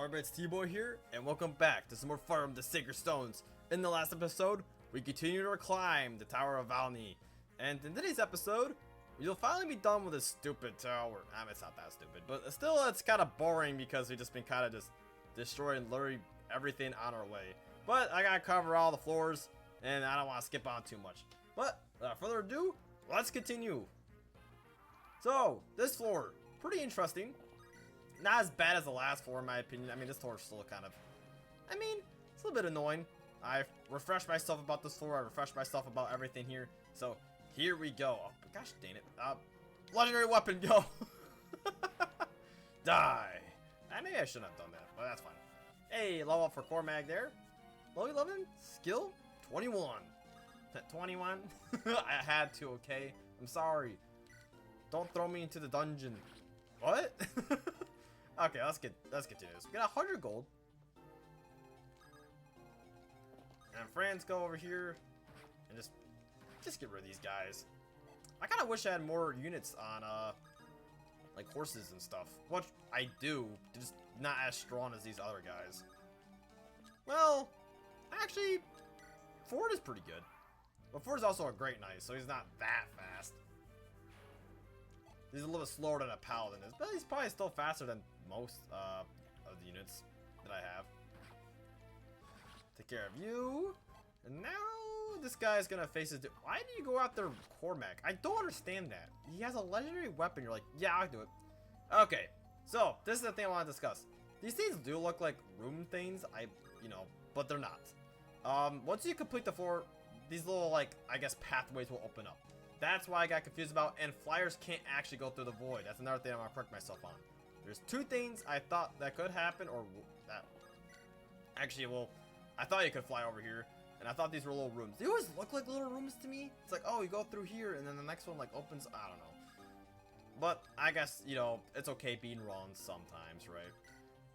Alright, it's T.Boy here, and welcome back to some more Fire of the Sacred Stones. In the last episode, we continued our climb the Tower of Valni, and in today's episode, you'll finally be done with this stupid tower. I mean, it's not that stupid, but still, it's kind of boring because we've just been kind of just destroying literally everything on our way. But I gotta cover all the floors, and I don't want to skip on too much. But without further ado, let's continue. So, this floor, pretty interesting. Not as bad as the last floor in my opinion. I mean, this floor is still kind of, it's a little bit annoying. I've refreshed myself about this floor. I refreshed myself about everything here. So, here we go. Oh, gosh dang it. Legendary weapon, go. Die. Maybe I shouldn't have done that, but that's fine. Hey, level up for core mag there. Level 11, skill 21. 21? I had to, okay? I'm sorry. Don't throw me into the dungeon. What? Okay, let's get to this. We got 100 gold. And friends, go over here and just get rid of these guys. I kind of wish I had more units on like horses and stuff. What I do, just not as strong as these other guys. Well, actually, Ford is pretty good. But Ford is also a great knight, so he's not that fast. He's a little bit slower than a paladin is, but he's probably still faster than most of the units that I have. Take care of you. And now this guy's gonna face his. Why do you go after Cormac? I don't understand that. He has a legendary weapon. You're like, yeah, I'll do it. Okay, so this is the thing I want to discuss. These things do look like room things, but they're not. Once you complete the floor, these little, like, I guess pathways will open up. That's why I got confused about, and flyers can't actually go through the void. That's another thing I'm gonna correct myself on. There's two things I thought that could happen, or that actually, well, I thought you could fly over here, and I thought these were little rooms. They always look like little rooms to me. It's like, oh, you go through here, and then the next one like opens. I don't know, but I guess it's okay being wrong sometimes, right?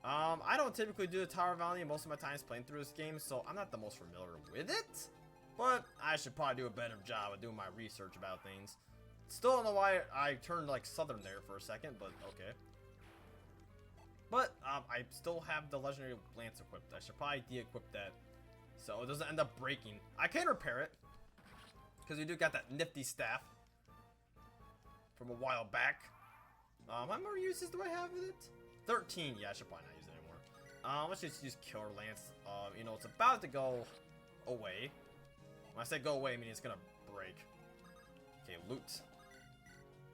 I don't typically do the Tower of Valni most of my times playing through this game, so I'm not the most familiar with it. But I should probably do a better job of doing my research about things. Still don't know why I turned like southern there for a second, but okay. But I still have the legendary lance equipped. I should probably de-equip that so it doesn't end up breaking. I can repair it because we do got that nifty staff from a while back. How many more uses do I have with it? 13. Yeah, I should probably not use it anymore. Let's just use killer lance. It's about to go away. When I say go away, I mean it's gonna break. Okay, loot.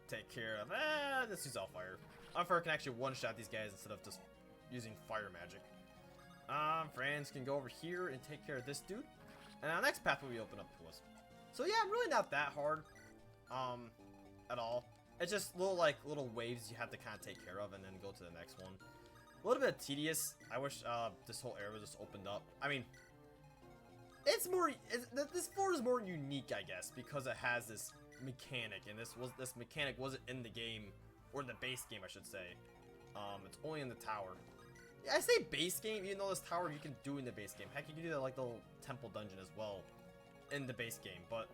Take care of. Let's use Hellfire. Hellfire can actually one-shot these guys instead of just using fire magic. Friends can go over here and take care of this dude, and our next path will be open up to us. So yeah, really not that hard, at all. It's just little waves you have to kind of take care of, and then go to the next one. A little bit tedious. I wish this whole area was just opened up. I mean. This floor is more unique, I guess, because it has this mechanic, and this mechanic wasn't in the game, or in the base game, I should say. It's only in the tower. Yeah, I say base game, even though this tower you can do in the base game. Heck, you can do that like the little temple dungeon as well in the base game, but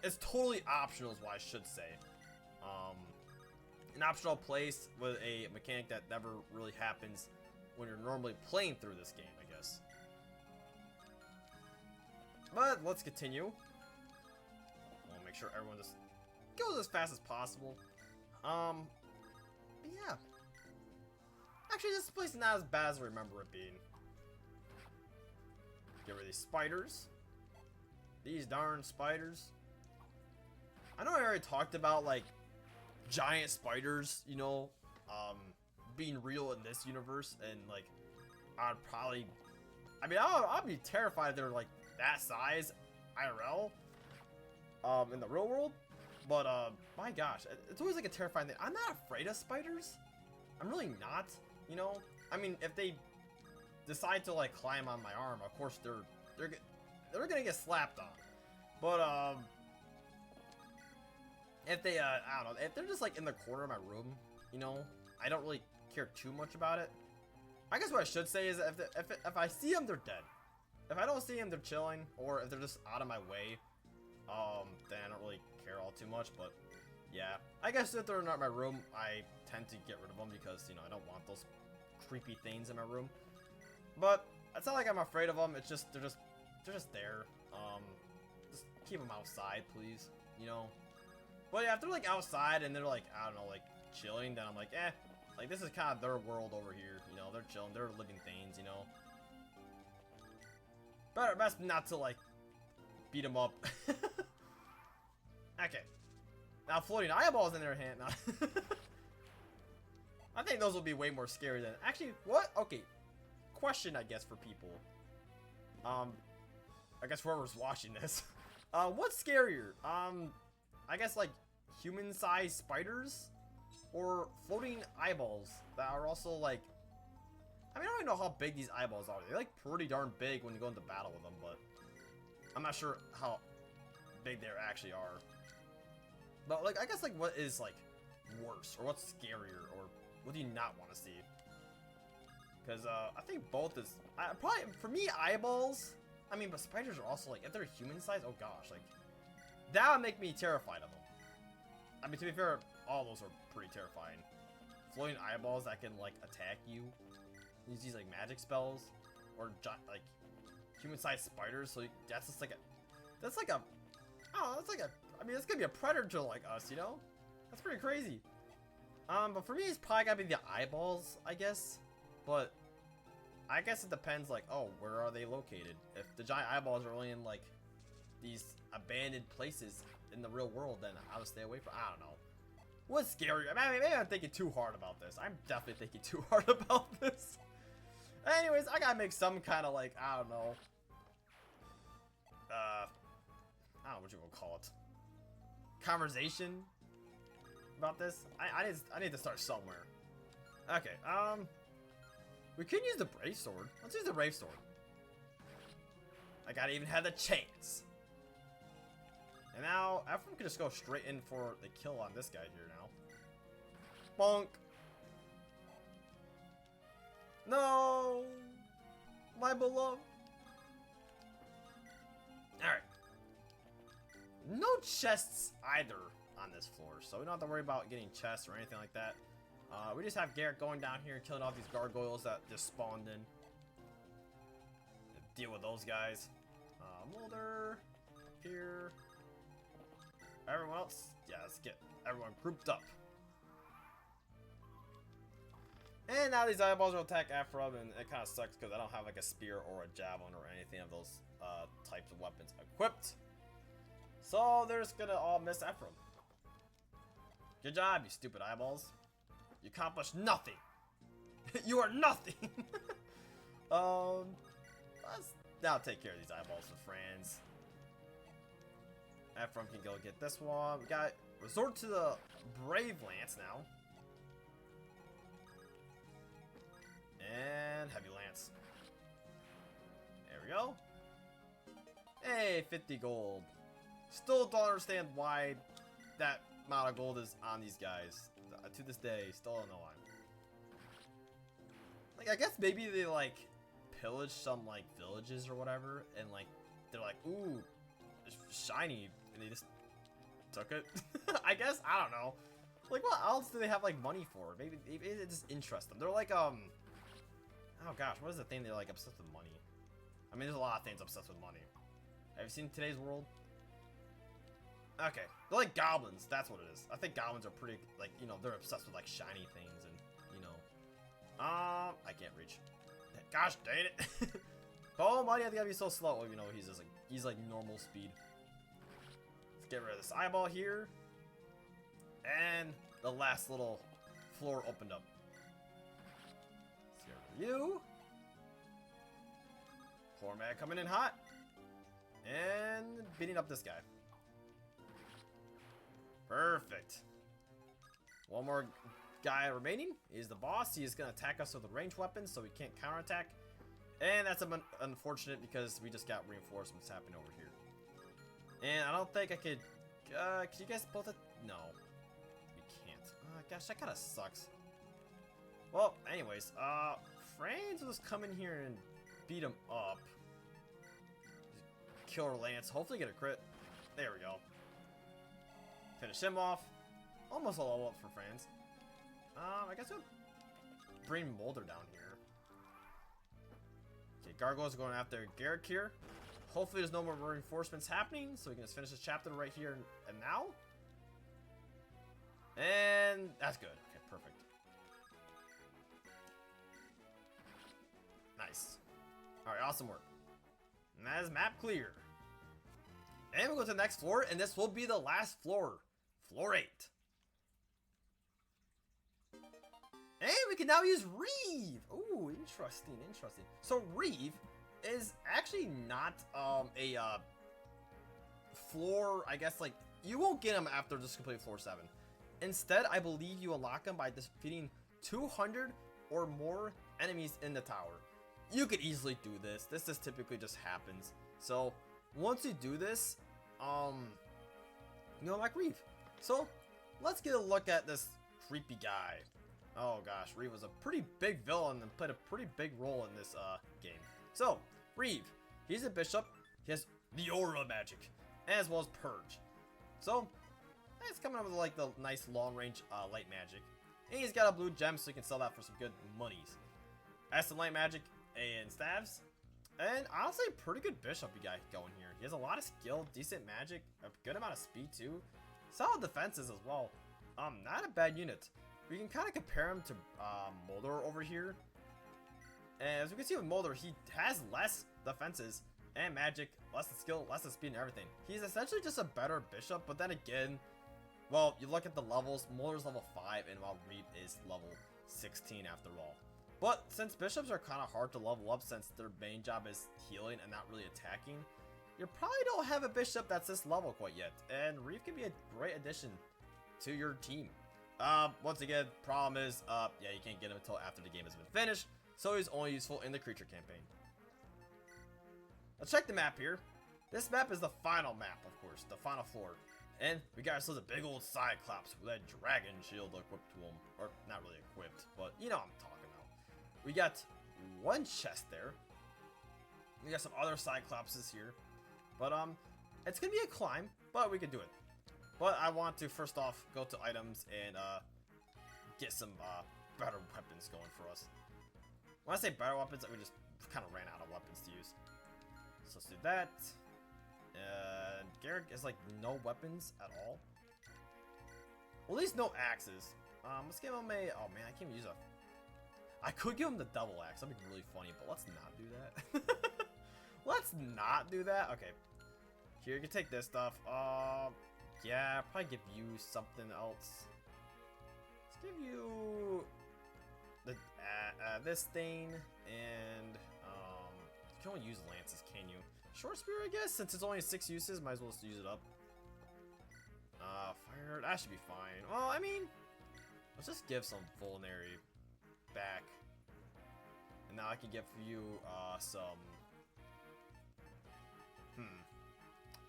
it's totally optional, is what I should say. An optional place with a mechanic that never really happens when you're normally playing through this game, I guess. But let's continue. I'll make sure everyone just goes as fast as possible. But yeah. Actually, this place is not as bad as I remember it being. Get rid of these spiders. These darn spiders. I know I already talked about, like, giant spiders, being real in this universe, and, like, I'd probably... I'd be terrified if they were, like, that size IRL in the real world, but my gosh, it's always like a terrifying thing. I'm not afraid of spiders. I'm really not, if they decide to like climb on my arm, of course they're gonna get slapped on, but if they I don't know, if they're just like in the corner of my room, I don't really care too much about it. I guess what I should say is that if I see them, they're dead. If I don't see them, they're chilling, or if they're just out of my way, then I don't really care all too much. But yeah, I guess if they're not in my room, I tend to get rid of them because I don't want those creepy things in my room. But it's not like I'm afraid of them. It's just they're just there. Just keep them outside, please. You know. But yeah, if they're like outside and they're like, I don't know, like chilling, then I'm like, eh. Like this is kind of their world over here. You know, they're chilling, they're living things. You know. But best not to like beat them up. Okay. Now floating eyeballs in their hand. Now. I think those will be way more scary than actually. What? Okay. Question, I guess, for people. I guess whoever's watching this. What's scarier? I guess like human-sized spiders or floating eyeballs that are also like. I mean, I don't even know how big these eyeballs are. They're like pretty darn big when you go into battle with them, but I'm not sure how big they actually are. But like, I guess like what is like worse or what's scarier or what do you not want to see? Because I think both is probably for me eyeballs. I mean, but spiders are also like if they're human size. Oh gosh, like that would make me terrified of them. I mean, to be fair, all those are pretty terrifying. Floating eyeballs that can like attack you. Use these like magic spells or like human-sized spiders. So that's just like a. That's like a. Oh, that's like a. I mean, it's gonna be a predator like us, you know. That's pretty crazy. But for me, it's probably gotta be the eyeballs, I guess. But I guess it depends, like, oh, where are they located? If the giant eyeballs are only in, like, these abandoned places in the real world, then I would stay away from. I don't know. What's scary? I mean, maybe I'm thinking too hard about this. I'm definitely thinking too hard about this. Anyways, I gotta make some kind of, like, I don't know. I don't know what you would call it. Conversation about this. I need to start somewhere. Okay, we could use the Brave Sword. Let's use the Brave Sword. I gotta even have the chance. And now, Ephraim can just go straight in for the kill on this guy here now. Bonk. No! My beloved. Alright. No chests either on this floor, so we don't have to worry about getting chests or anything like that. We just have Garrett going down here, killing all these gargoyles that just spawned in. Deal with those guys. Mulder, here. Everyone else, yeah, let's get everyone grouped up. And now these eyeballs will attack Ephraim, and it kind of sucks because I don't have like a spear or a javelin or anything of those types of weapons equipped. So they're just gonna all miss Ephraim. Good job, you stupid eyeballs. You accomplished nothing. You are nothing. Let's now take care of these eyeballs for friends. Ephraim can go get this one. We got resort to the Brave Lance now. And Heavy Lance. There we go. Hey, 50 gold. Still don't understand why that amount of gold is on these guys. To this day, still don't know why. Like, I guess maybe they, like, pillaged some, like, villages or whatever. And, like, they're like, ooh, it's shiny. And they just took it. I guess, I don't know. Like, what else do they have, like, money for? Maybe it just interests them. They're like, oh gosh, what is the thing they're like obsessed with money? I mean, there's a lot of things obsessed with money. Have you seen Today's World? Okay, they're like goblins. That's what it is. I think goblins are pretty, like, you know, they're obsessed with like shiny things and, you know. I can't reach. Gosh dang it! Oh, money, I think I'd be so slow. You know, he's like normal speed. Let's get rid of this eyeball here, and the last little floor opened up. You. Floor mag coming in hot. And beating up this guy. Perfect. One more guy remaining. He's the boss. He is going to attack us with a ranged weapon, so we can't counterattack. And that's unfortunate because we just got reinforcements happening over here. And I don't think I could... can you guys both... No. We can't. Gosh, that kind of sucks. Well, anyways, Franz was coming here and beat him up. Killer Lance, hopefully get a crit. There we go. Finish him off. Almost a level up for Franz. I guess we'll bring Mulder down here. Gargoyles are going after Garrick here. Hopefully there's no more reinforcements happening, so we can just finish this chapter right here and now. And that's good. Okay, perfect. Nice. Alright, awesome work. And that is map clear. And we'll go to the next floor, and this will be the last floor. Floor 8. And we can now use Reeve. Ooh, interesting, interesting. So Reeve is actually not a floor, I guess, like, you won't get him after just completing floor 7. Instead, I believe you unlock him by defeating 200 or more enemies in the tower. You could easily do this. This just typically just happens. So once you do this, you know, like Reeve. So let's get a look at this creepy guy. Oh gosh, Reeve was a pretty big villain and played a pretty big role in this game. So Reeve, he's a bishop. He has the aura magic as well as purge. So it's coming up with like the nice long range light magic. And he's got a blue gem, so you can sell that for some good monies. Has some light magic and staves. And honestly, pretty good bishop you got going here. He has a lot of skill, decent magic, a good amount of speed too. Solid defenses as well. Not a bad unit. We can kind of compare him to Mulder over here. And as we can see with Mulder, he has less defenses and magic, less skill, less speed and everything. He's essentially just a better bishop, but then again, well, you look at the levels, Mulder's level 5 and while Reeve is level 16 after all. But since bishops are kind of hard to level up since their main job is healing and not really attacking, you probably don't have a bishop that's this level quite yet. And Reeve can be a great addition to your team. Once again, problem is, yeah, you can't get him until after the game has been finished, so he's only useful in the creature campaign. Let's check the map here. This map is the final map, of course, the final floor. And we got ourselves a big old Cyclops with that dragon shield equipped to him. Or, not really equipped, but you know what I'm talking about. We got one chest there. We got some other Cyclopses here. But, it's gonna be a climb, but we can do it. But I want to first off go to items and get some better weapons going for us. When I say better weapons, we just kind of ran out of weapons to use. So let's do that. And Garrick is like no weapons at all. Well, at least no axes. Let's give him a. Oh man, I can't use a. I could give him the double axe. That'd be really funny, but let's not do that. Let's not do that. Okay. Here, you can take this stuff. Yeah, I'll probably give you something else. Let's give you the this thing, and you can only use lances, can you? Short spear, I guess, since it's only 6 uses, might as well just use it up. Fire, that should be fine. Well, I mean, let's just give some vulnerary back, and now I can give you some.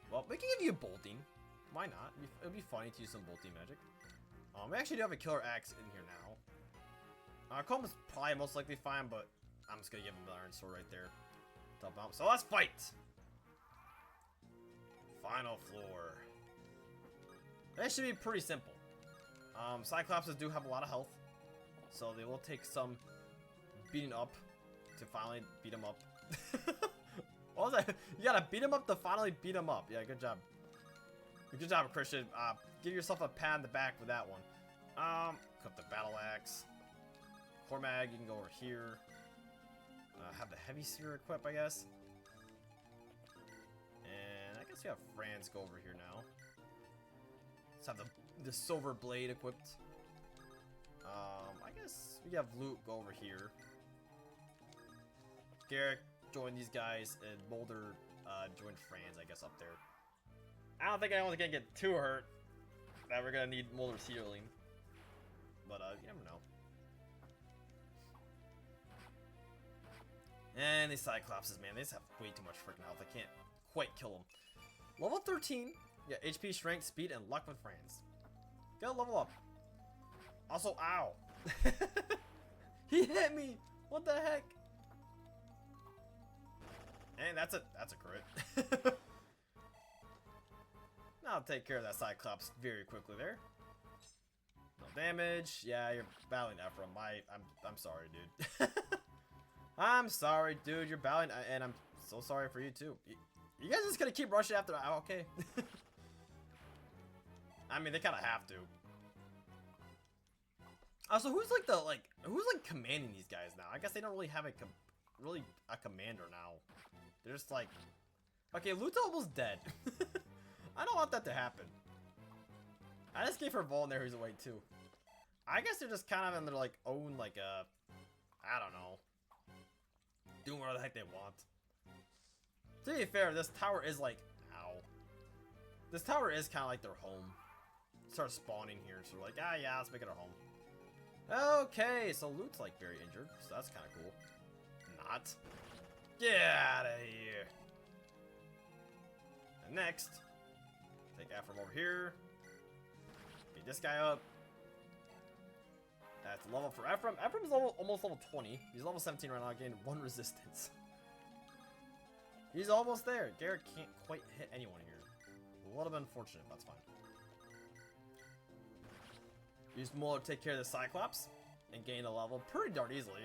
Well, we can give you bolting. Why not? It'd be funny to use some bolting magic. We actually do have a killer axe in here now. Comb is probably most likely fine, but I'm just gonna give him the iron sword right there. So let's fight! Final floor. That should be pretty simple. Cyclopses do have a lot of health, so they will take some beating up to finally beat them up. What was that? You gotta beat him up to finally beat him up. Yeah, good job. Good job, Christian. Give yourself a pat on the back with that one. Equip the battle axe. Cormag, you can go over here. Have the heavy spear equip, I guess. And I guess we have Franz go over here now. Let's have the silver blade equipped. I guess we have Loot go over here. Garrick join these guys, and Mulder join Franz, I guess, up there. I don't think anyone's gonna get too hurt that we're gonna need Mulder's healing. But you never know. And these Cyclopses, man, they just have way too much freaking health. I can't quite kill them. Level 13. Yeah, HP, strength, speed, and luck with Franz. Gotta level up. Also, ow. He hit me. What the heck? And that's a crit. I'll take care of that Cyclops very quickly there. No damage. Yeah, you're battling Ephraim. I'm sorry, dude. I'm sorry, dude. You're battling, and I'm so sorry for you too. You guys just gonna keep rushing after? Okay. I mean, they kind of have to. Also, who's like commanding these guys now? I guess they don't really have a commander now. They're just like, okay, Luta almost dead. I don't want that to happen. I just gave her Vol there who's away too. I guess they're just kind of in their like own like I don't know, doing whatever the heck they want. To be fair, this tower is like, ow. This tower is kind of like their home. Start spawning here, so we're like, ah, yeah, let's make it our home. Okay, so Loot's like very injured, so that's kind of cool. Not. Get out of here. And next, take Ephraim over here. Beat this guy up. That's a level for Ephraim. Ephraim's almost level 20. He's level 17 right now, gained 1 resistance. He's almost there. Garrett can't quite hit anyone here. A little bit unfortunate, but that's fine. Use Muller to take care of the Cyclops and gain a level pretty darn easily.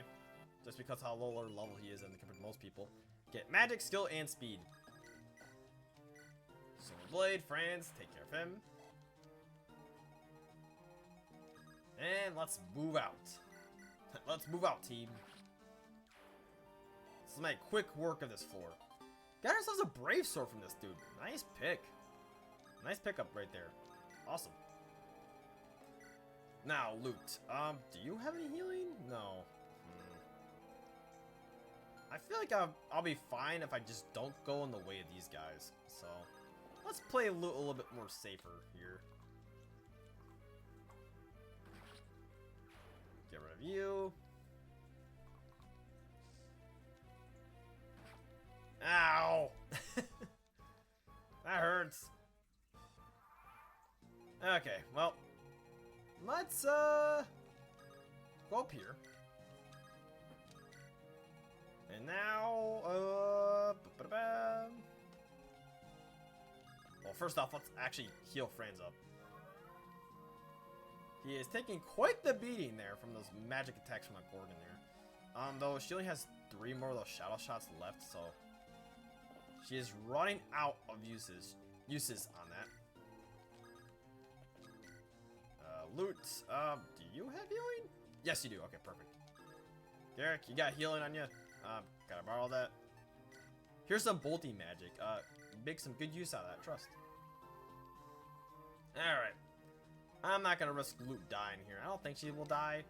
Just because how lower level he is in compared to most people. Get magic, skill, and speed. Sword Blade, Franz, take care of him. And let's move out. Let's move out, team. Let's make quick work of this floor. Got ourselves a Brave Sword from this dude. Nice pick. Nice pickup right there. Awesome. Now, loot. Do you have any healing? No. I feel like I'll be fine if I just don't go in the way of these guys. So, let's play a little bit more safer here. Get rid of you. Ow! That hurts. Okay, well, let's go up here. And now, well, first off, let's actually heal Franz up. He is taking quite the beating there from those magic attacks from that Gorgon there. Though she only has 3 more of those shadow shots left, so she is running out of uses on that. Loot. Do you have healing? Yes, you do. Okay, perfect. Garrick, you got healing on you? Gotta borrow that. Here's some bolting magic. Make some good use out of that. Trust. Alright. I'm not gonna risk Loot dying here. I don't think she will die.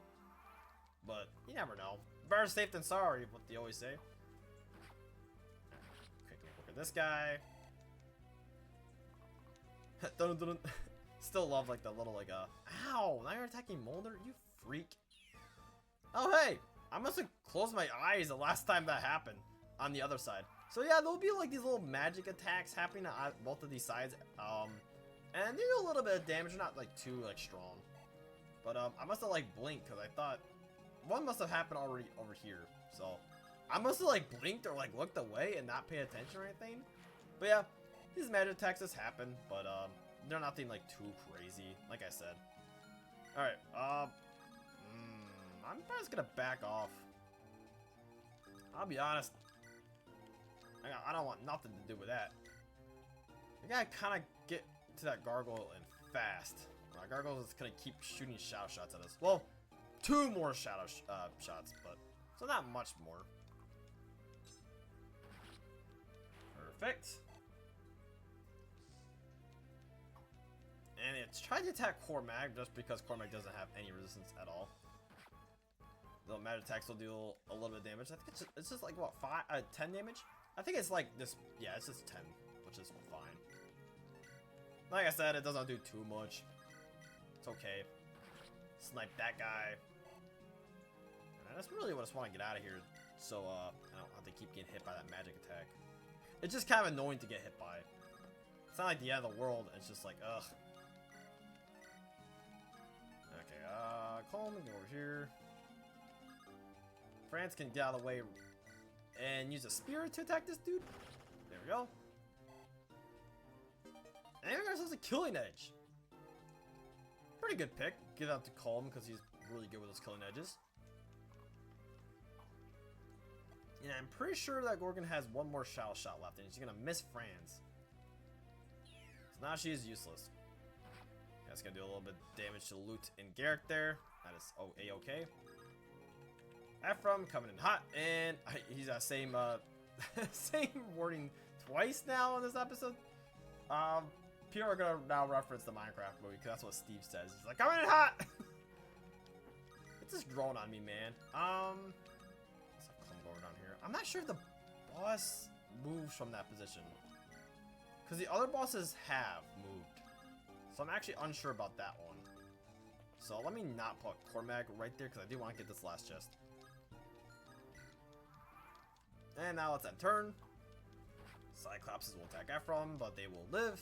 But you never know. Better safe than sorry, what they always say. Quickly look at this guy. Dun, dun, dun. Still love like the little like ow! Now you're attacking Molder, you freak. Oh hey! I must have closed my eyes the last time that happened on the other side. So yeah, there'll be like these little magic attacks happening on both of these sides. And they do a little bit of damage, not like too like strong. But I must have like blinked because I thought one must have happened already over here. So I must have like blinked or like looked away and not pay attention or anything. But yeah, these magic attacks just happen, but they're nothing like too crazy, like I said. Alright, I'm just gonna back off. I'll be honest. I don't want nothing to do with that. I gotta kind of get to that gargoyle and fast. Gargoyle is gonna keep shooting shadow shots at us. Well, 2 more shadow shots, but so not much more. Perfect. And it's trying to attack Cormac just because Cormac doesn't have any resistance at all. The magic attacks will do a little bit of damage. I think it's just like what 10 damage. I think it's like this. Yeah, it's just 10, which is fine. Like I said, it doesn't do too much. It's okay. Snipe that guy. And that's really what I just want to get out of here, so I don't have to keep getting hit by that magic attack. It's just kind of annoying to get hit by. It's not like the end of the world. It's just like ugh. Okay, Coleman, go over here. Franz can get out of the way and use a spear to attack this dude. There we go. And we got ourselves a killing edge. Pretty good pick. Give that to Coleman because he's really good with those killing edges. And I'm pretty sure that Gorgon has one more shadow shot left, and she's gonna miss Franz. So now she is useless. That's gonna do a little bit of damage to Loot and Garrick there. That is a-okay. Ephraim coming in hot, and he's got same same wording twice now in this episode. People are gonna now reference the Minecraft movie because that's what Steve says. He's like, coming in hot. It's just growing on me, man. Let's come over down here. I'm not sure if the boss moves from that position because the other bosses have moved, so I'm actually unsure about that one. So let me not put Cormac right there because I do want to get this last chest. And now let's end turn. Cyclopses will attack Ephraim, but they will live.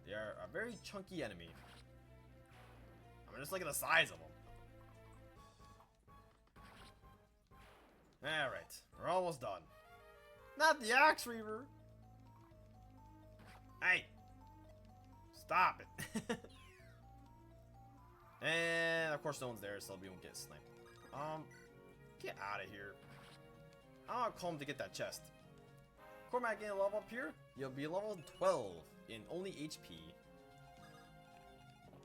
They are a very chunky enemy. I mean, just look at the size of them. Alright, we're almost done. Not the Axe Reaver! Hey! Stop it! And of course no one's there, so we won't get sniped. Get out of here. I'll call him to get that chest. Cormac getting a level up here. You'll be level 12 in only HP.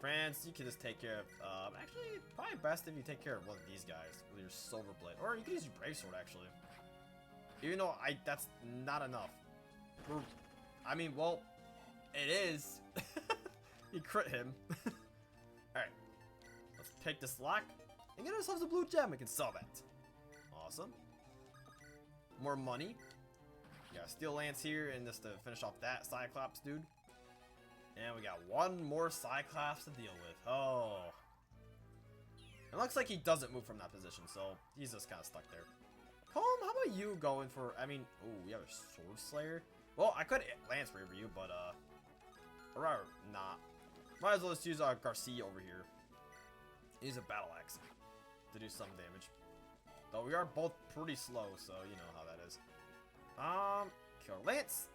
France, you can just take care of, actually, probably best if you take care of one of these guys with your Silver Blade. Or you can use your Brave Sword, actually. Even though that's not enough. I mean, well, it is. You crit him. Alright. Let's take this lock and get ourselves a blue gem. We can sell that. Awesome. More money. We got Steel Lance here, and just to finish off that Cyclops dude. And we got one more Cyclops to deal with. Oh. It looks like he doesn't move from that position, so he's just kind of stuck there. Colm, how about you going for, I mean, oh, we have a Sword Slayer. Well, I could Lance Reaver you, but, or not. Might as well just use Garcia over here. Use a Battle Axe to do some damage. Though we are both pretty slow, so you know how that is. Kill Lance.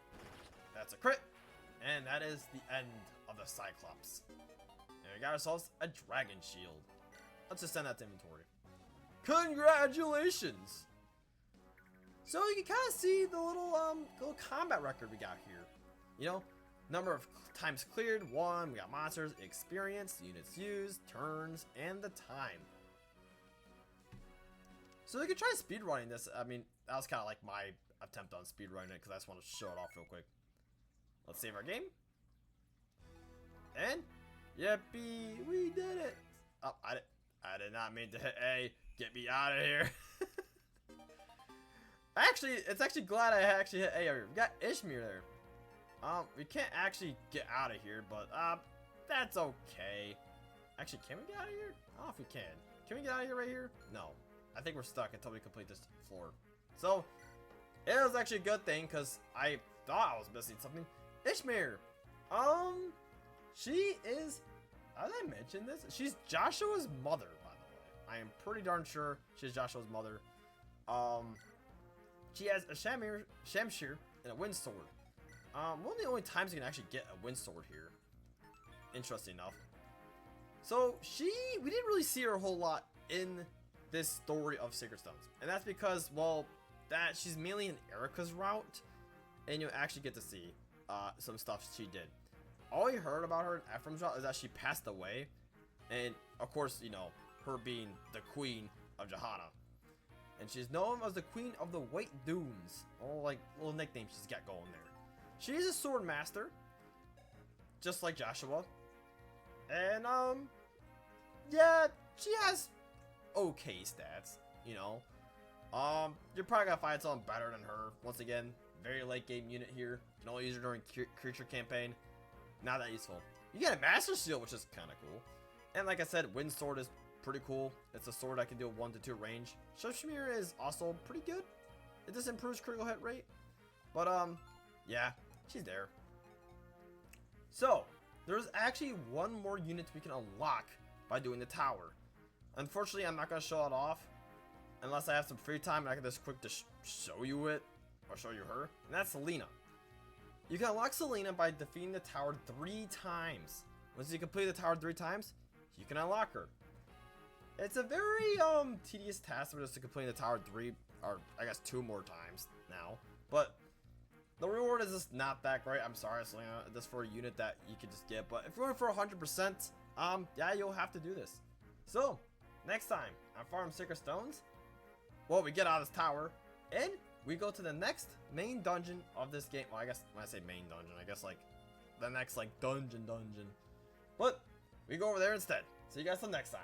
That's a crit. And that is the end of the Cyclops. And we got ourselves a Dragon Shield. Let's just send that to inventory. Congratulations! So you can kind of see the little combat record we got here. You know, number of times cleared, 1. We got monsters, experience, units used, turns, and the time. So you can try speedrunning this. I mean, that was kind of like my attempt on speedrunning it because I just want to show it off real quick. Let's save our game. And, yippee, we did it. Oh, I did not mean to hit A. Get me out of here. Actually, it's actually glad I actually hit A here. We got Ishmir there. We can't actually get out of here, but, that's okay. Actually, can we get out of here? I don't know if we can. Can we get out of here right here? No. I think we're stuck until we complete this floor. So, it was actually a good thing, because I thought I was missing something. Ishmir! She is, how did I mention this? She's Joshua's mother, by the way. I am pretty darn sure she's Joshua's mother. She has a Shamshir and a Wind Sword. One of the only times you can actually get a Wind Sword here. Interesting enough. So, we didn't really see her a whole lot in this story of Sacred Stones. And that's because, well, she's mainly in Erica's route. And you actually get to see some stuff she did. All we heard about her in Ephraim's route is that she passed away. And, of course, you know, her being the Queen of Johanna. And she's known as the Queen of the White Dunes. Oh, like, little nickname she's got going there. She's a sword master. Just like Joshua. And, yeah, she has okay stats, you know. You're probably gonna find someone better than her. Once again, very late game unit here. Can only use her during creature campaign. Not that useful. You get a Master Seal, which is kind of cool. And like I said, Wind Sword is pretty cool. It's a sword I can do a 1 to 2 range. Shemshir is also pretty good. It just improves critical hit rate. But, yeah, she's there. So, there's actually one more unit we can unlock by doing the tower. Unfortunately, I'm not going to show it off unless I have some free time and I can just quick to show you it or show you her. And that's Selena. You can unlock Selena by defeating the tower 3 times. Once you complete the tower 3 times, you can unlock her. It's a very tedious task for just to complete the tower 3 or I guess 2 more times now. But the reward is just not that great. I'm sorry, Selena, just for a unit that you can just get. But if you're going for 100%, yeah, you'll have to do this. So, next time on Farm Sacred Stones, well, we get out of this tower, and we go to the next main dungeon of this game. Well, I guess when I say main dungeon, I guess like the next like dungeon. But we go over there instead. See you guys till next time.